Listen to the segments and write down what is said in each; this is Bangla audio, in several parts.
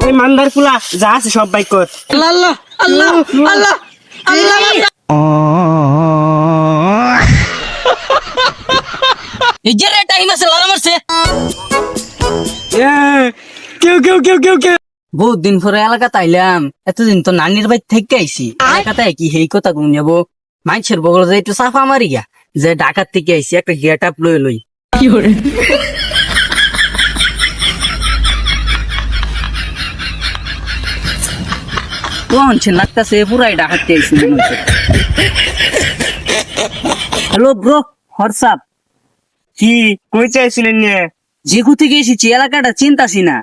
ওই মান্দার ফুলা যা আছে সব বাইক কর। আল্লাহ আল্লাহ আল্লাহ আল্লাহ আল্লাহ এই যে রে টাইম আছে লালা মারছে। কেউ কেউ কেউ কেউ কেউ বহুত দিন পরে এলাকাতে আইলাম, এতদিন তো নানির বাড়ি থেকে আইছি। এলাকাতে কি সেই কথা গুন যাবো, মানুষের বগল যে একটু সাফা মারি গা, যে ঢাকার থেকে আইছি একটা গেট আপ লই লই। কি করে কোন লাগতেছে পুরাই ঢাকার থেকে আইছি মনে হচ্ছে। Hello bro, WhatsApp. কি কই চাইছিলেন নিয়ে? যেগু থেকে এসেছি, এলাকাটা চিন্তাছি না।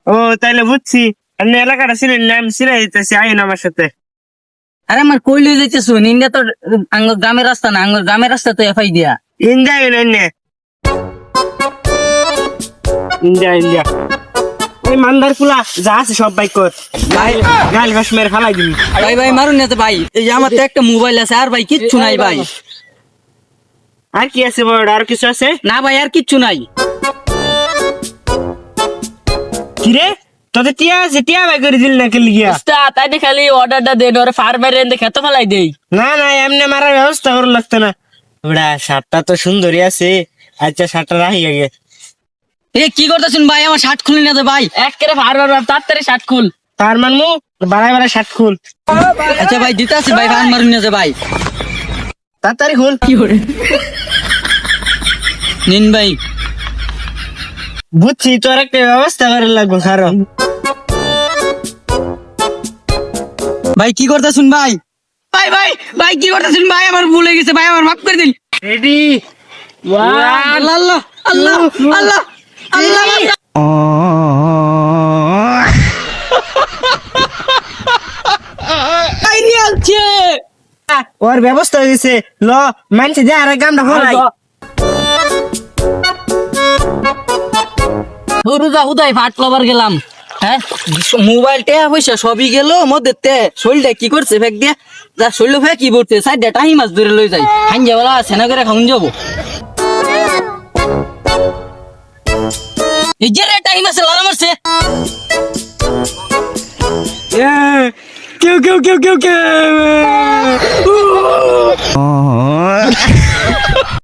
ও তাইলে বুঝছি, আপনি এলাকাটা ছিলেন না, আমি ছিলাই দিতেছি, আইন আমার সাথে। আরে আমার কই লই যাইতেছ? ইন্ডিয়া তো আঙ্গ গ্রামের রাস্তা না, আঙ্গ গ্রামের রাস্তা তো এফআই দিয়া। ইন্ডিয়া ইন্ডিয়া ইন্ডিয়া ইন্ডিয়া ওই মান্দার ফুলা যা আছে সব বাইক কর। ভাই গাল ঘাস মেরে ফালাই দিবি। ভাই ভাই মারুন না তো ভাই, এই যে আমার তো একটা মোবাইল আছে, আর ভাই কিচ্ছু নাই ভাই। আর কি আছে বড়, আর কিছু আছে? না ভাই আর কিচ্ছু নাই। কিরে তোদের টিয়া আছে, টিয়া বাই করে দিল না কেলি গিয়া? উস্তাদ তাই খালি অর্ডারটা দেন, ওরে ফার্মের রেন্দে খেত ফেলাই দেই। না না এমনি মারার ব্যবস্থা করে লাগতো না। ওরা শার্টটা তো সুন্দরই আছে, আচ্ছা শার্টটা রাখি আগে। এ কি করতেছেন ভাই, আমার শার্ট খুলে না তো ভাই। একেবারে ফার্মার তাড়াতাড়ি শার্ট খুল। তার মানমু বাড়াই বাড়াই শার্ট খুল। আচ্ছা ভাই দিতে আছি ভাই, ভান মারুন না তো ভাই। তাড়াতাড়ি খুল। কি করে নিন ভাই। বুঝছি তোর একটা ব্যবস্থা করে লাগবে কারণ। ভাই কি করতেছেন ভাই? ভাই ভাই ভাই কি করতেছেন ভাই, আমার ভুল হয়ে গেছে ভাই, আমার মাফ করে দিন। রেডি আল্লাহ আল্লাহ আল্লাহ আল্লাহ আল্লাহ। ওর ব্যবস্থা হয়ে গেছে, ল মানছে যে আর গামটা ফলাই। রোজা হুদাই ফাট লবার গেলাম, হ্যাঁ মোবাইল টেয়া পয়সা সবই গেল মধ্যে তে। শরীরটা কি করছে ফেক দিয়ে, যা শরীর ফেক কি করছে, সাইডে টাহি মাছ ধরে লই যাই। হাঞ্জা বলা সেনা করে খাউন যাবো। এই যে রে টাইম আছে লালা মারছে। কেউ কেউ কেউ কেউ কেউ